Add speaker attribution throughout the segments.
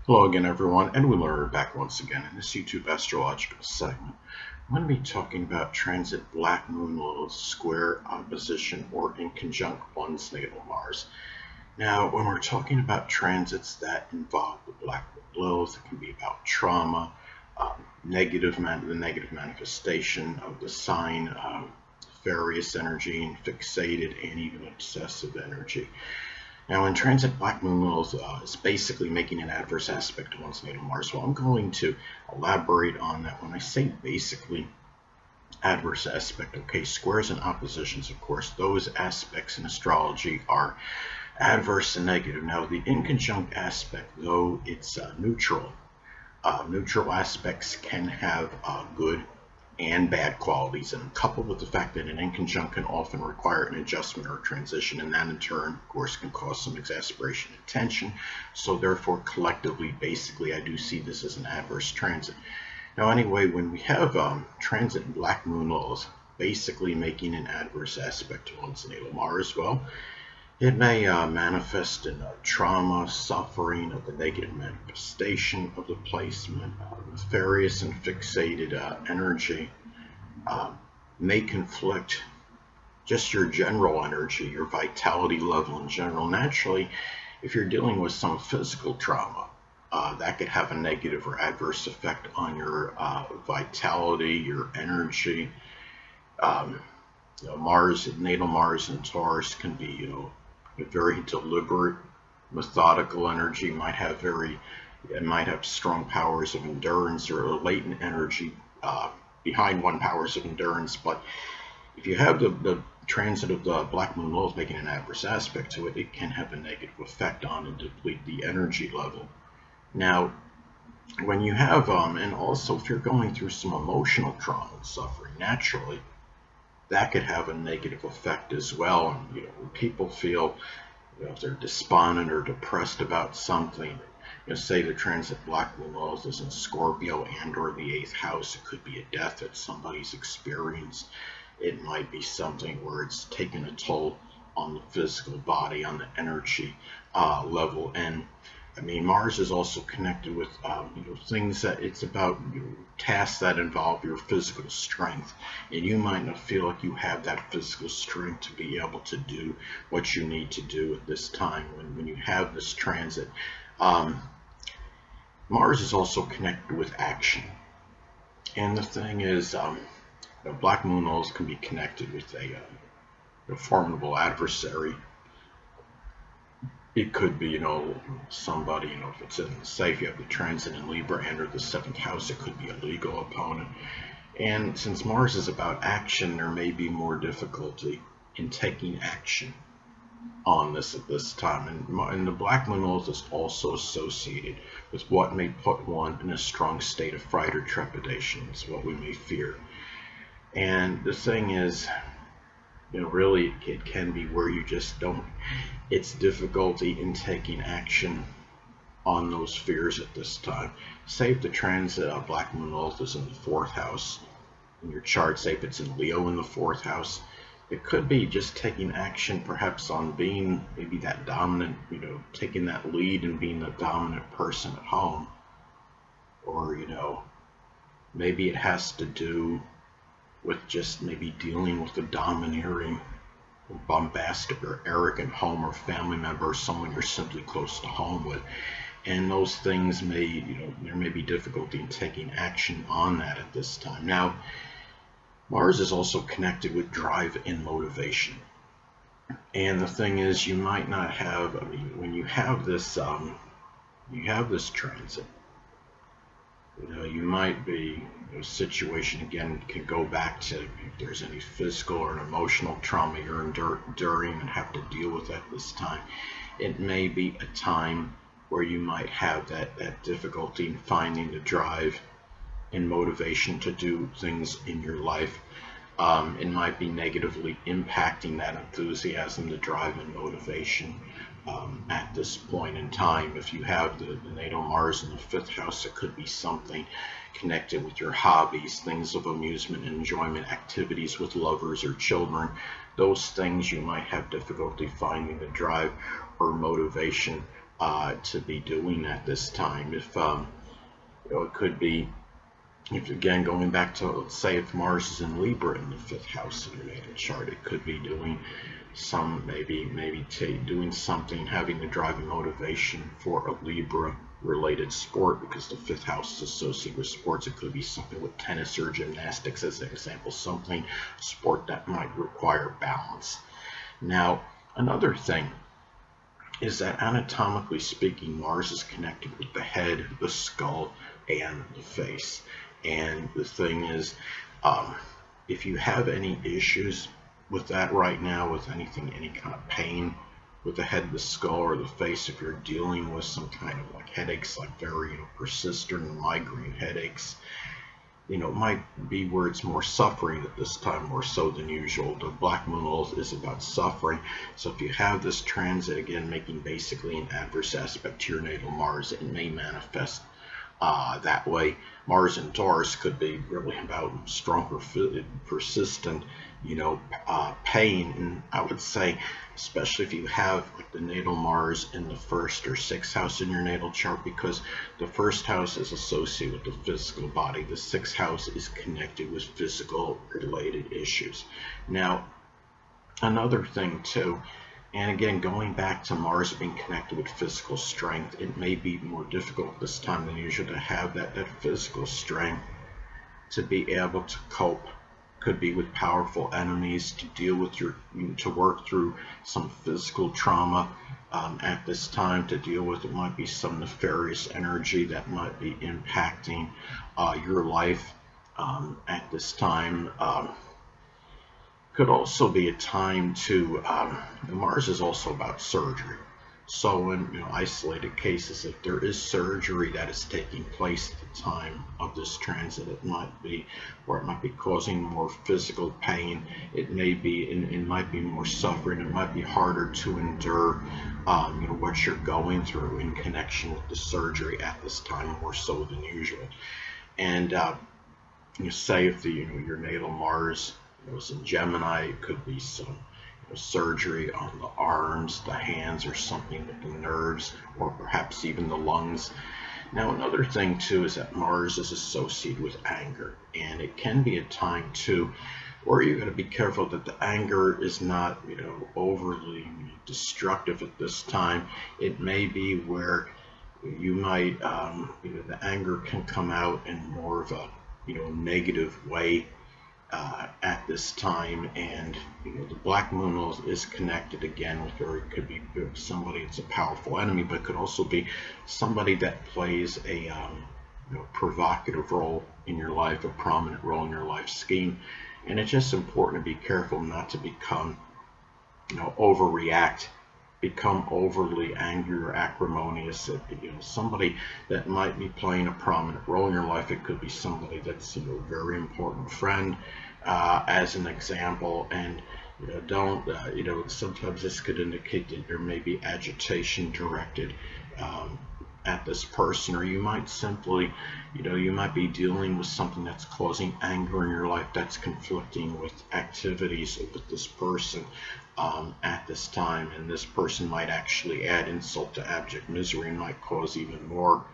Speaker 1: Hello again, everyone. Edwin Learnard back once again in this YouTube astrological segment. I'm going to be talking about transit Black Moon Lilith square, opposition, or in conjunct one's natal Mars. Now, when we're talking about transits that involve the Black Moon Lilith, it can be about trauma, the negative manifestation of the sign, various energy, and fixated and even obsessive energy. Now, in transit, Black Moon Lilith is basically making an adverse aspect to one's natal Mars. So I'm going to elaborate on that. When I say basically adverse aspect, okay, squares and oppositions, of course, those aspects in astrology are adverse and negative. Now, the inconjunct aspect, though it's neutral, neutral aspects can have good and bad qualities, and coupled with the fact that an inconjunct can often require an adjustment or transition, and that in turn, of course, can cause some exasperation and tension. So therefore, collectively, basically, I do see this as an adverse transit. Now, anyway, when we have transit Black Moon Lilith basically making an adverse aspect to one's natal Mars, well, it may manifest in trauma, suffering, of the negative manifestation of the placement, nefarious and fixated energy, may conflict just your general energy, your vitality level in general. Naturally, if you're dealing with some physical trauma, that could have a negative or adverse effect on your vitality, your energy. Mars, natal Mars and Taurus can be, a very deliberate, methodical energy. It might have strong powers of endurance or latent energy behind one powers of endurance. But if you have the transit of the Black Moon Lilith making an adverse aspect to it, it can have a negative effect on and deplete the energy level. Now, when you have, and also if you're going through some emotional trauma and suffering, naturally, that could have a negative effect as well. When people feel, if they're despondent or depressed about something, say the transit Black Moon Lilith is in Scorpio and or the 8th house, it could be a death that somebody's experienced. It might be something where it's taken a toll on the physical body, on the energy level. And I mean, Mars is also connected with, things that it's about, tasks that involve your physical strength. And you might not feel like you have that physical strength to be able to do what you need to do at this time when you have this transit. Mars is also connected with action. And the thing is, Black Moon Lilith can be connected with a formidable adversary. It could be, somebody, if it's in, say, if you have the transit in Libra and or the 7th house, it could be a legal opponent. And since Mars is about action, there may be more difficulty in taking action on this at this time. And the Black Moon Lilith is also associated with what may put one in a strong state of fright or trepidation. It's what we may fear. And the thing is, really, it can be where you just don't, it's difficulty in taking action on those fears at this time. Say if the transit Black Moon Lilith is in the 4th house in your chart, say if it's in Leo in the 4th house, it could be just taking action perhaps on being maybe that dominant, taking that lead and being the dominant person at home. Or, maybe it has to do with just maybe dealing with a domineering, bombastic, or arrogant home or family member, or someone you're simply close to home with. And those things may, there may be difficulty in taking action on that at this time. Now, Mars is also connected with drive and motivation. And the thing is, you might not have, when you have this transit, you might be, a situation, again, can go back to if there's any physical or an emotional trauma you're enduring and have to deal with at this time. It may be a time where you might have that difficulty in finding the drive and motivation to do things in your life. It might be negatively impacting that enthusiasm, the drive and motivation at this point in time. If you have the natal Mars in the 5th house, it could be something connected with your hobbies, things of amusement and enjoyment, activities with lovers or children. Those things you might have difficulty finding the drive or motivation to be doing at this time. If it could be, if again going back to, let's say, if Mars is in Libra in the 5th house of your natal chart, it could be doing some doing something, having the driving motivation for a Libra related sport, because the 5th house is associated with sports. It could be something with tennis or gymnastics as an example, something sport that might require balance. Now, another thing is that anatomically speaking, Mars is connected with the head, the skull, and the face. And the thing is, if you have any issues with that right now, with anything, any kind of pain with the head, the skull, or the face, if you're dealing with some kind of like headaches, like very persistent migraine headaches, it might be where it's more suffering at this time, more so than usual. The Black Moon Lilith is about suffering. So if you have this transit, again, making basically an adverse aspect to your natal Mars, it may manifest that way. Mars in Taurus could be really about stronger, persistent, pain. And I would say, especially if you have like the natal Mars in the 1st or 6th house in your natal chart, because the 1st house is associated with the physical body. The 6th house is connected with physical related issues. Now, another thing too, and again, going back to Mars being connected with physical strength, it may be more difficult this time than usual to have that physical strength to be able to cope. Could be with powerful enemies, to deal with to work through some physical trauma at this time, to deal with, it might be some nefarious energy that might be impacting your life at this time. Could also be a time to, Mars is also about surgery. So in isolated cases, if there is surgery that is taking place at the time of this transit, it might be, or it might be causing more physical pain. It may be, it might be more suffering. It might be harder to endure, what you're going through in connection with the surgery at this time, more so than usual. And say if your natal Mars was in Gemini, it could be some surgery on the arms, the hands, or something with the nerves, or perhaps even the lungs. Now, another thing too is that Mars is associated with anger, and it can be a time too where you got to be careful that the anger is not overly destructive at this time. It may be where you might the anger can come out in more of a negative way at this time. And the Black Moon is connected again with, or it could be somebody, it's a powerful enemy, but it could also be somebody that plays a provocative role in your life, a prominent role in your life scheme. And it's just important to be careful not to become overreact, become overly angry or acrimonious at somebody that might be playing a prominent role in your life. It could be somebody that's a very important friend, as an example. And don't sometimes this could indicate that there may be agitation directed at this person, or you might simply you might be dealing with something that's causing anger in your life, that's conflicting with activities with this person at this time. And this person might actually add insult to abject misery and might cause even more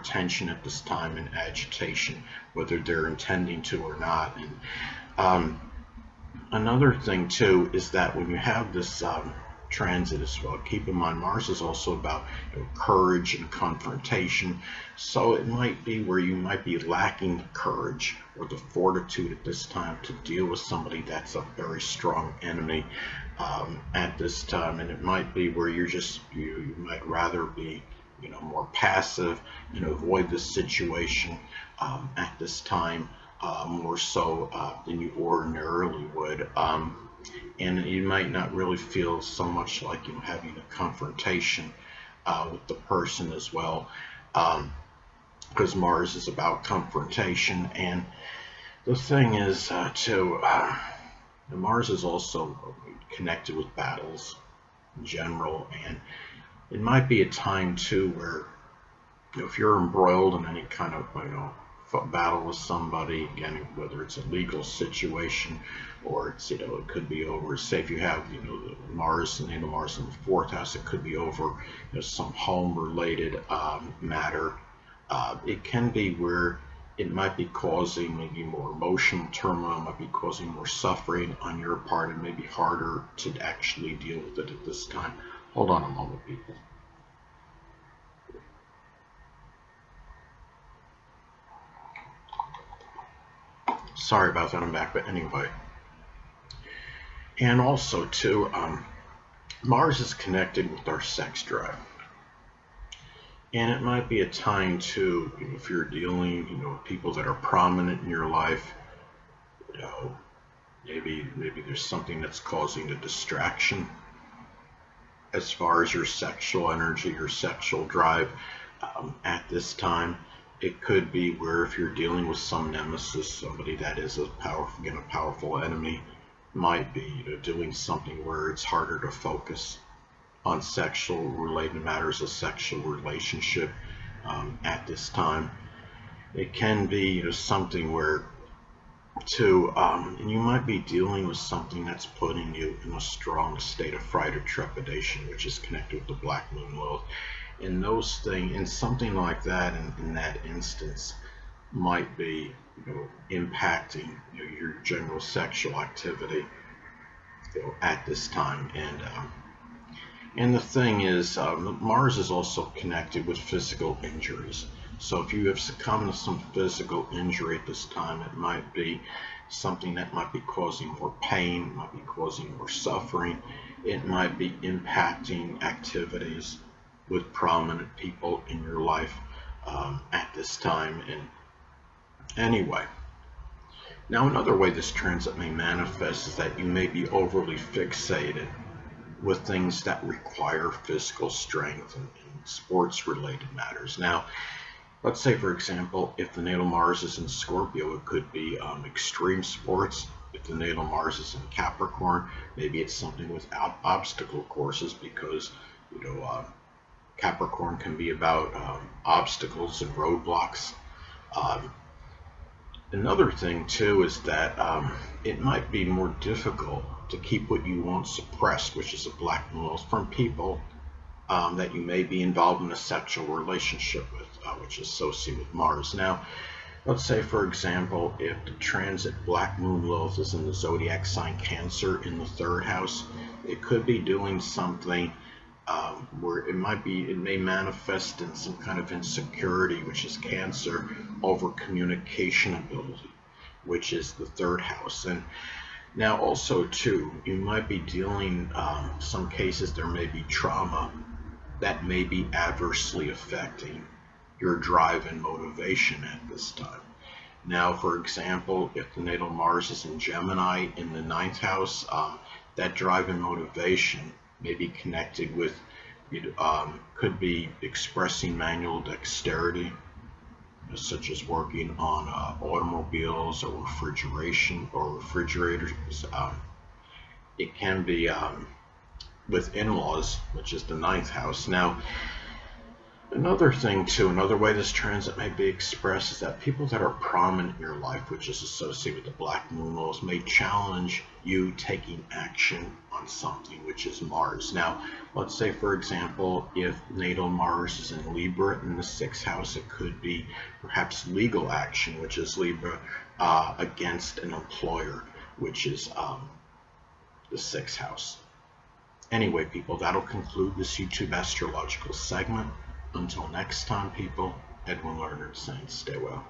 Speaker 1: tension at this time and agitation, whether they're intending to or not. And another thing too is that when you have this transit as well, keep in mind Mars is also about courage and confrontation. So it might be where you might be lacking the courage or the fortitude at this time to deal with somebody that's a very strong enemy at this time. And it might be where you're just you might rather be more passive and avoid this situation at this time, more so than you ordinarily would. And you might not really feel so much like having a confrontation with the person as well, because Mars is about confrontation. And the thing is too, Mars is also connected with battles in general, and it might be a time too where if you're embroiled in any kind of battle with somebody, again, whether it's a legal situation or it's, it could be over, say if you have, the Mars, the natal Mars in the fourth house, it could be over, some home related matter. It can be where it might be causing maybe more emotional turmoil, might be causing more suffering on your part, and maybe harder to actually deal with it at this time. Hold on a moment, people. Sorry about that, I'm back, but anyway. And also, too, Mars is connected with our sex drive. And it might be a time, too, if you're dealing, with people that are prominent in your life, maybe there's something that's causing a distraction as far as your sexual energy, your sexual drive at this time. It could be where if you're dealing with some nemesis, somebody that is a powerful enemy, might be doing something where it's harder to focus on sexual related matters, a sexual relationship at this time. It can be something where and you might be dealing with something that's putting you in a strong state of fright or trepidation, which is connected with the Black Moon Lilith. And those things, and something like that in that instance might be, impacting your general sexual activity, at this time. And the thing is, Mars is also connected with physical injuries. So if you have succumbed to some physical injury at this time, it might be something that might be causing more pain, might be causing more suffering. It might be impacting activities with prominent people in your life at this time. And anyway, now another way this transit may manifest is that you may be overly fixated with things that require physical strength and sports related matters. Now, let's say, for example, if the natal Mars is in Scorpio, it could be extreme sports. If the natal Mars is in Capricorn, maybe it's something with obstacle courses, because Capricorn can be about obstacles and roadblocks. Another thing too is that it might be more difficult to keep what you want suppressed, which is a Black Moon Lilith, from people that you may be involved in a sexual relationship with, which is associated with Mars. Now, let's say, for example, if the transit Black Moon Lilith is in the zodiac sign Cancer in the third house, it could be doing something where it may manifest in some kind of insecurity, which is Cancer, over communication ability, which is the third house. And now also too, you might be dealing, some cases there may be trauma that may be adversely affecting your drive and motivation at this time. Now, for example, if the natal Mars is in Gemini in the ninth house, that drive and motivation may be connected with, could be expressing manual dexterity, such as working on automobiles or refrigerators. It can be with in-laws, which is the ninth house. Now, another thing too, another way this transit may be expressed is that people that are prominent in your life, which is associated with the Black Moon Lilith, may challenge you taking action on something, which is Mars. Now, let's say, for example, if natal Mars is in Libra in the sixth house, it could be perhaps legal action, which is Libra, against an employer, which is the sixth house. Anyway, people, that'll conclude this YouTube astrological segment. Until next time, people, Edwin Learnard saying stay well.